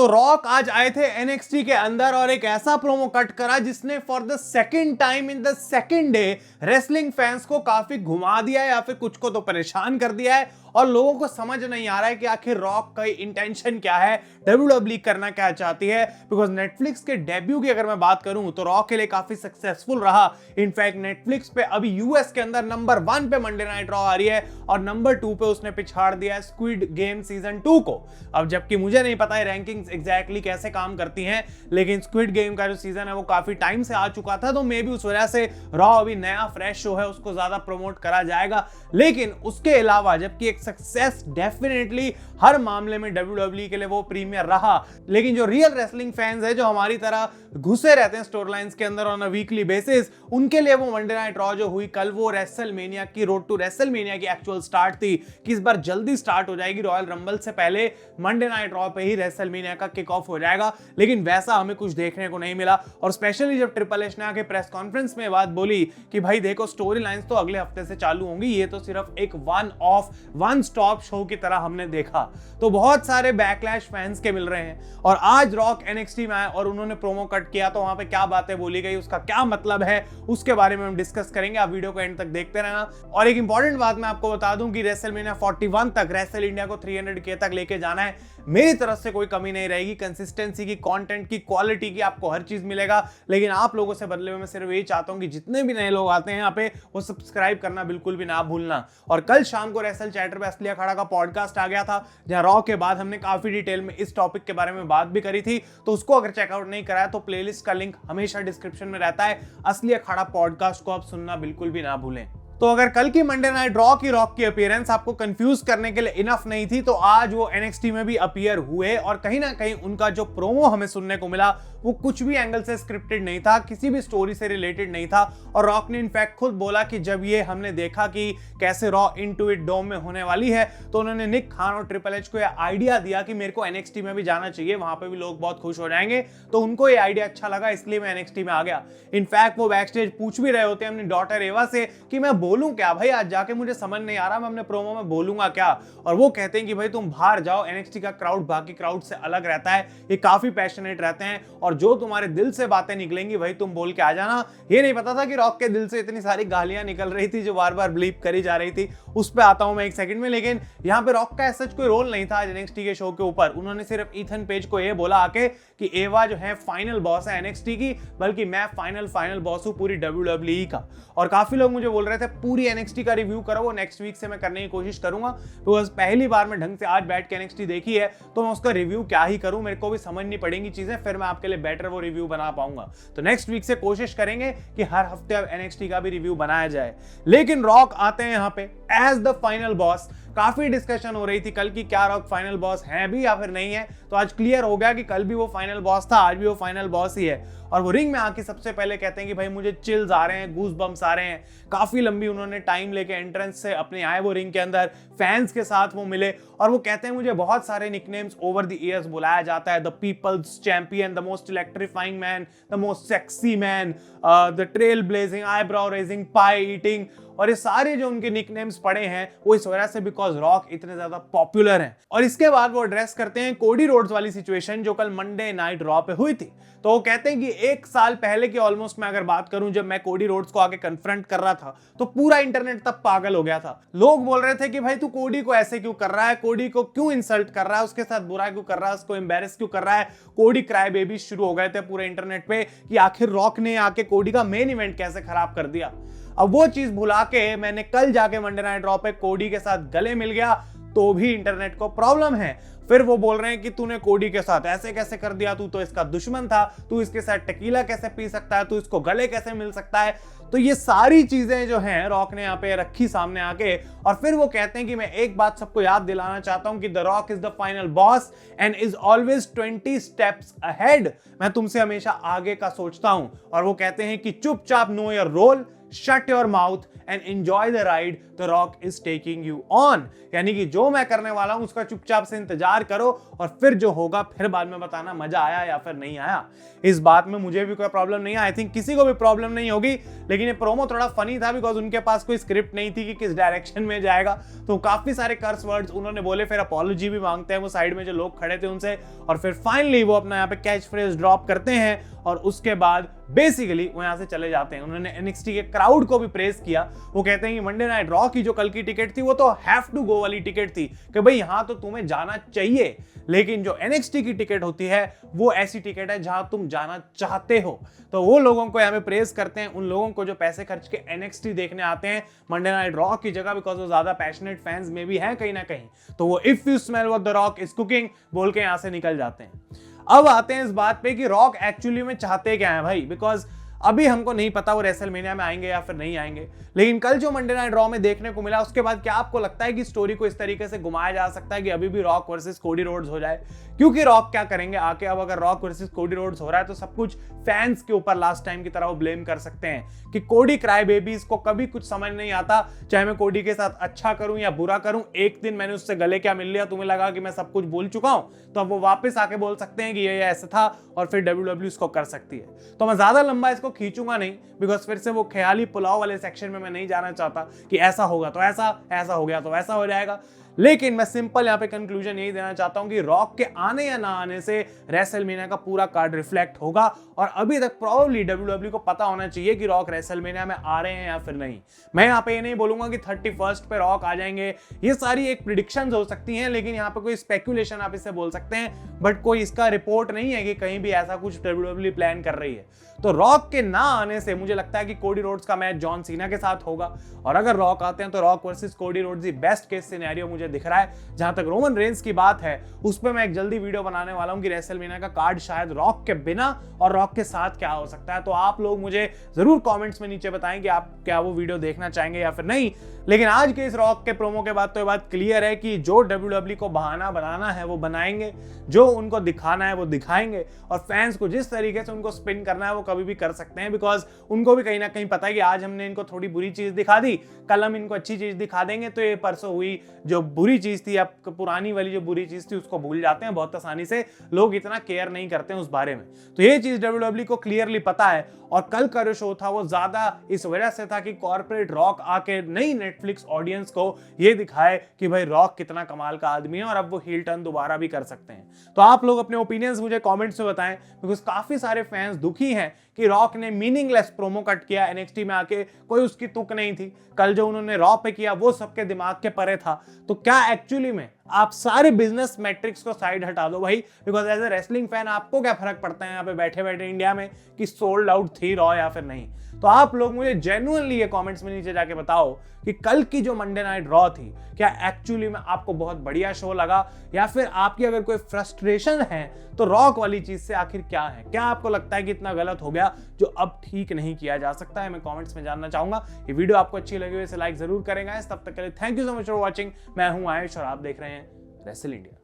तो रॉक आज आए थे एनएक्सटी के अंदर और एक ऐसा प्रोमो कट करा जिसने for the second time in the second day wrestling fans को काफी घुमा दिया है या फिर कुछ को तो परेशान कर दिया है और लोगों को समझ नहीं आ रहा है कि आखिर रॉक का इंटेंशन क्या है, डब्ल्यूडब्ल्यूई करना क्या चाहती है। बिकॉज नेटफ्लिक्स के डेब्यू की अगर मैं बात करूं तो रॉक के लिए काफी सक्सेसफुल रहा। इनफैक्ट नेटफ्लिक्स पे अभी यूएस के अंदर नंबर 1 पे मंडे नाइट रॉ आ रही है और नंबर 2 पे उसने पिछाड़ दिया है स्क्विड गेम सीजन 2 को। अब जबकि मुझे नहीं पता है रैंकिंग्स एग्जैक्टली कैसे काम करती हैं, लेकिन स्क्विड गेम का जो सीजन है वो काफी टाइम से आ चुका था, तो मे बी उस वजह से रॉ अभी नया फ्रेश शो है उसको ज्यादा प्रमोट करा जाएगा। लेकिन उसके अलावा जबकि एक सक्सेस डेफिनेटली हर मामले में डब्ल्यूडब्ल्यूई के लिए वो प्रीमियर रहा, लेकिन जो रियल रेसलिंग फैंस है जो हमारी तरह घुसे रहते हैं स्टोरी लाइंस के अंदर ऑन अ वीकली बेसिस, उनके लिए वो मंडे नाइट रॉ जो हुई कल वो रेसलमेनिया की रोड टू रेसलमेनिया की एक्चुअल स्टार्ट थी कि इस बार जल्दी स्टार्ट हो जाएगी। रॉयल रंबल से पहले मंडे नाइट रॉ पे ही रेसलमेनिया का किक ऑफ हो जाएगा, लेकिन वैसा हमें कुछ देखने को नहीं मिला। और स्पेशली जब ट्रिपल एच ने आके प्रेस कॉन्फ्रेंस में बात बोली कि भाई देखो स्टोरी लाइंस तो अगले हफ्ते से चालू होंगी, ये तो सिर्फ एक वन स्टॉप शो की तरह हमने देखा, तो बहुत सारे बैकलैश फैंस के मिल रहे हैं। और आज रॉक एनएक्सटी में आए और उन्होंने प्रोमो कट किया, तो वहां पे क्या बातें बोली गई, उसका क्या मतलब है, उसके बारे में हम डिस्कस करेंगे। आप वीडियो को एंड तक देखते रहना। और एक इंपॉर्टेंट बात मैं आपको बता दूं कि रेसलमेनिया 41 तक रेसल इंडिया को 300K तक लेके जाना है। मेरी तरफ से कोई कमी नहीं रहेगी, कंसिस्टेंसी की, कंटेंट की, क्वालिटी की, आपको हर चीज मिलेगा। लेकिन आप लोगों से बदले में मैं सिर्फ यही चाहता हूं कि जितने भी नए लोग आते हैं यहाँ पे वो सब्सक्राइब करना बिल्कुल भी ना भूलना। और कल शाम को रेसल चैटर पे असली अखाड़ा का पॉडकास्ट आ गया था, जहां रॉ के बाद हमने काफी डिटेल में इस टॉपिक के बारे में बात भी करी थी, तो उसको अगर चेकआउट नहीं कराया तो प्लेलिस्ट का लिंक हमेशा डिस्क्रिप्शन में रहता है। असली अखाड़ा पॉडकास्ट को आप सुनना बिल्कुल भी ना भूलें। तो अगर कल की मंडे नाइट रॉक की अपीयरेंस आपको कंफ्यूज करने के लिए इनफ नहीं थी, तो आज वो एनएक्सटी में भी अपीयर हुए और कहीं ना कहीं उनका जो प्रोमो हमें सुनने को मिला वो कुछ भी एंगल से स्क्रिप्टेड नहीं था, किसी भी स्टोरी से रिलेटेड नहीं था। और रॉक ने इनफैक्ट खुद बोला कि जब ये हमने देखा कि कैसे रॉ इनटू इट डोम में होने वाली है, तो उन्होंने निक खान और ट्रिपल एच को ये आइडिया दिया कि मेरे को एनएक्सटी में भी जाना चाहिए, वहां पे भी लोग बहुत खुश हो जाएंगे। तो उनको ये आइडिया अच्छा लगा, इसलिए मैं एनएक्सटी में आ गया। इनफैक्ट वो बैक स्टेज पूछ भी रहे होते हैं अपनी डॉटर एवा से कि मैं बोलूं क्या भाई, आज जाके मुझे समझ नहीं आ रहा मैं अपने प्रोमो में बोलूंगा क्या। और वो कहते हैं कि भाई तुम बाहर जाओ, एनएक्सटी का क्राउड बाकी क्राउड से अलग रहता है, ये काफी पैशनेट रहते हैं और जो तुम्हारे दिल से बातें निकलेंगी वही तुम बोल के आ जाना। ये नहीं पता था कि रॉक के दिल से इतनी सारी गालियां निकल रही थी जो बार बार ब्लीप करी जा रही थी, उस पे आता हूं मैं एक सेकंड में। लेकिन यहाँ पे रॉक का ऐसा कोई रोल नहीं था आज एनएक्सटी के शो के ऊपर। उन्होंने सिर्फ ईथन पेज को ये बोला आके कि एवा जो है फाइनल बॉस है एनएक्सटी की, बल्कि मैं फाइनल बॉस हूं पूरी डब्ल्यूडब्ल्यूई का। और काफी लोग मुझे बोल रहे थे पूरी एनएक्सटी का रिव्यू करो, वो नेक्स्ट वीक से मैं करने की कोशिश करूंगा, बिकॉज पहली बार मैं ढंग से आज बैठ के एनएक्सटी देखी है, तो मैं उसका रिव्यू क्या ही करूं, मेरे को भी समझनी पड़ेंगी चीजें, फिर मैं आपके लिए बेटर वो रिव्यू बना पाऊंगा। तो नेक्स्ट वीक से कोशिश करेंगे कि हर हफ्ते अब एनएक्सटी का भी रिव्यू बनाया जाए। लेकिन रॉक आते हैं यहाँ पे एज द फाइनल बॉस। काफी डिस्कशन हो रही थी कल की क्या रॉक फाइनल बॉस है भी या फिर नहीं है, तो आज क्लियर हो गया कि कल भी वो फाइनल बॉस था, आज भी वो फाइनल बॉस ही है। और वो रिंग में आके सबसे पहले कहते हैं कि भाई मुझे चिल्स आ रहे हैं, गूज बम्स आ रहे हैं। काफी लंबी उन्होंने टाइम लेके एंट्रेंस से अपने आए वो रिंग के अंदर, फैंस के साथ वो मिले और वो कहते हैं मुझे बहुत सारे निकनेम्स ओवर द ईयर्स बुलाया जाता है, the people's champion, the most electrifying man, the most sexy man, the trail blazing, eyebrow raising, pi eating, और ये सारे जो उनके निकनेम्स पड़े हैं वो इस वजह से बिकॉज रॉक इतने ज्यादा पॉपुलर हैं। और इसके बाद वो एड्रेस करते हैं कोडी रोड्स वाली सिचुएशन जो कल मंडे नाइट रॉ पे हुई थी। तो वो कहते हैं कि एक साल पहले की ऑलमोस्ट मैं अगर बात करूं, जब मैं कोडी रोड्स को आके कन्फ्रंट कर रहा था तो पूरा इंटरनेट तब पागल हो गया था। लोग बोल रहे थे कि भाई तू कोडी को ऐसे क्यों कर रहा है, कोडी को क्यों इंसल्ट कर रहा है, उसके साथ बुरा क्यों कर रहा है, उसको एम्बेरस क्यों कर रहा है। कोडी क्राई बेबी शुरू हो गए थे पूरे इंटरनेट पे कि आखिर रॉक ने आके कोडी का मेन इवेंट कैसे खराब कर दिया। अब वो चीज भुला के मैंने कल जाके मंडे नाइट रॉ पे कोडी के साथ गले मिल गया, तो भी इंटरनेट को प्रॉब्लम है। फिर वो बोल रहे हैं कि तूने कोडी के साथ ऐसे कैसे कर दिया, तू तो इसका दुश्मन था, तू इसके साथ टेकीला कैसे पी सकता है, तू इसको गले कैसे मिल सकता है। तो ये सारी चीजें जो हैं रॉक ने यहाँ पे रखी सामने आके, और फिर वो कहते हैं कि मैं एक बात सबको याद दिलाना चाहता हूं कि the rock is the final boss and is always 20 steps ahead. मैं तुमसे हमेशा आगे का सोचता हूं। और वो कहते हैं कि चुपचाप know your role, shut your mouth and enjoy the ride the rock is taking you on. यानी कि जो मैं करने वाला हूं उसका चुपचाप से इंतजार करो और फिर जो होगा फिर बाद में बताना मजा आया या फिर नहीं आया। इस बात में मुझे भी कोई प्रॉब्लम नहीं है, आई थिंक किसी को भी प्रॉब्लम नहीं होगी। लेकिन ये प्रोमो थोड़ा फनी था बिकॉज उनके पास कोई स्क्रिप्ट नहीं थी कि किस डायरेक्शन में जाएगा, तो काफी सारे कर्स वर्ड्स उन्होंने बोले, फिर अपॉलॉजी भी मांगते हैं वो साइड में जो लोग खड़े थे उनसे, और फिर फाइनली वो अपना यहाँ पे कैच फ्रेज ड्रॉप करते हैं और उसके बाद बेसिकली वो यहाँ से चले जाते हैं। उन्होंने NXT के क्राउड को भी प्रेस किया। वो कहते हैं कि मंडे नाइट रॉ की जो कल की टिकट थी वो तो हैव टू गो वाली टिकट थी कि भाई यहाँ तो तुम्हें जाना चाहिए, लेकिन जो NXT की टिकट होती है वो ऐसी टिकट है जहां तुम जाना चाहते हो। तो वो लोगों को यहाँ पे प्रेस करते हैं, उन लोगों को जो पैसे खर्च के NXT देखने आते हैं मंडे नाइट रॉ की जगह, बिकॉज वो ज्यादा पैशनेट फैंस में भी हैं कहीं ना कहीं। तो वो if you smell what the rock is cooking बोल के यहाँ से निकल जाते हैं। अब आते हैं इस बात पे कि रॉक एक्चुअली में चाहते क्या है भाई, बिकॉज अभी हमको नहीं पता वो रेसलमेनिया में आएंगे या फिर नहीं आएंगे, लेकिन कल जो मंडे नाइट रॉ में देखने को मिला उसके बाद क्या आपको लगता है कि स्टोरी को इस तरीके से घुमाया जा सकता है कि अभी भी रॉक वर्सेस कोडी रोड्स हो जाए? क्योंकि रॉक क्या करेंगे आके, अब अगर रॉक वर्सेस कोडी रोड्स हो रहा है तो सब कुछ फैंस के ऊपर लास्ट टाइम की तरह वो ब्लेम कर सकते हैं कि कोडी क्राई बेबीज को कभी कुछ समझ नहीं आता, चाहे मैं कोडी के साथ अच्छा करूं या बुरा करूं, एक दिन मैंने उससे गले क्या मिल लिया, तुम्हें लगा कि मैं सब कुछ बोल चुका हूं, तो अब वो वापस आके बोल सकते हैं कि ये ऐसा था और फिर WWE इसको कर सकती है। तो मैं ज्यादा लंबा इसको खींचूंगा नहीं, बिकॉज फिर से वो ख्याली पुलाव वाले सेक्शन में मैं नहीं जाना चाहता कि ऐसा होगा तो ऐसा हो गया तो ऐसा हो जाएगा। लेकिन मैं सिंपल यहाँ पे कंक्लूजन यही देना चाहता हूं कि रॉक के आने या ना आने से रेसलमेनिया का पूरा कार्ड रिफ्लेक्ट होगा, और अभी तक प्रोबेबली WWE को पता होना चाहिए कि रॉक रेसलमेनिया में आ रहे हैं या फिर नहीं। मैं यहाँ पे ये नहीं बोलूंगा कि 31st पे रॉक आ जाएंगे, ये सारी एक प्रिडिक्शंस हो सकती हैं, लेकिन यहाँ पे कोई स्पेकुलेशन आप इससे बोल सकते हैं, बट कोई इसका रिपोर्ट नहीं है कि कहीं भी ऐसा कुछ WWE प्लान कर रही है। तो रॉक के ना आने से मुझे लगता है कि कोडी रोड्स का मैच जॉन सीना के साथ होगा, और अगर रॉक आते हैं तो रॉक वर्सेस कोडी रोड्स ही बेस्ट केस सिनेरियो मुझे दिख रहा है। जहां तक रोमन रेंस की बात है उस पर मैं एक जल्दी वीडियो बनाने वाला हूं कि रेसलमेनिया का कार्ड शायद रॉक के बिना और रॉक के साथ क्या हो सकता है। तो आप लोग मुझे जरूर कमेंट्स में नीचे बताएं कि आप क्या वो वीडियो देखना चाहेंगे या फिर नहीं। लेकिन आज के इस रॉक के प्रोमो के बाद तो ये बात क्लियर है कि जो WWE को बहाना बनाना है वो बनाएंगे, जो उनको दिखाना है वो दिखाएंगे, और फैंस को जिस तरीके से उनको स्पिन करना है वो कभी भी कर सकते हैं, बिकॉज उनको भी कहीं ना कहीं पता है कि आज हमने इनको थोड़ी बुरी चीज दिखा दी, कल हम इनको अच्छी चीज दिखा देंगे, तो ये परसों हुई जो बुरी चीज थी, अब पुरानी वाली जो बुरी चीज थी उसको भूल जाते हैं बहुत आसानी से, लोग इतना केयर नहीं करते हैं उस बारे में। तो ये चीज WWE को क्लियरली पता है, और कल का जो शो था वो ज्यादा इस वजह से था कि कॉर्पोरेट रॉक आके नई नेटफ्लिक्स ऑडियंस को ये दिखाए कि भाई रॉक कितना कमाल का आदमी है और अब वो हील टर्न दोबारा भी कर सकते हैं। तो आप लोग अपने ओपिनियंस मुझे कमेंट्स में बताएं, बिकॉज काफी सारे फैंस दुखी हैं कि रॉक ने मीनिंगलेस प्रोमो कट किया NXT में आके, कोई उसकी तुक नहीं थी। कल जो उन्होंने रॉ पे किया वो सबके दिमाग के परे था। तो क्या एक्चुअली में आप सारे बिजनेस मैट्रिक्स को साइड हटा दो भाई, because as a wrestling fan आपको क्या फर्क पड़ता है यहाँ पे बैठे बैठे इंडिया में कि सोल्ड आउट थी रॉ या फिर नहीं। तो आप लोग मुझे जेन्युइनली ये कमेंट्स में नीचे जाके बताओ कि कल की जो मंडे नाइट रॉ थी क्या एक्चुअली में आपको बहुत बढ़िया शो लगा, या फिर आपकी अगर कोई फ्रस्ट्रेशन है तो रॉक वाली चीज से आखिर क्या है, क्या आपको लगता है कि इतना गलत हो गया जो अब ठीक नहीं किया जा सकता है? मैं कमेंट्स में जानना चाहूंगा। ये वीडियो आपको अच्छी लगी हो इसे लाइक जरूर करेंगे। तब तक के लिए thank you so much for watching. मैं हूं आयुष और आप देख रहे हैं रेसल इंडिया।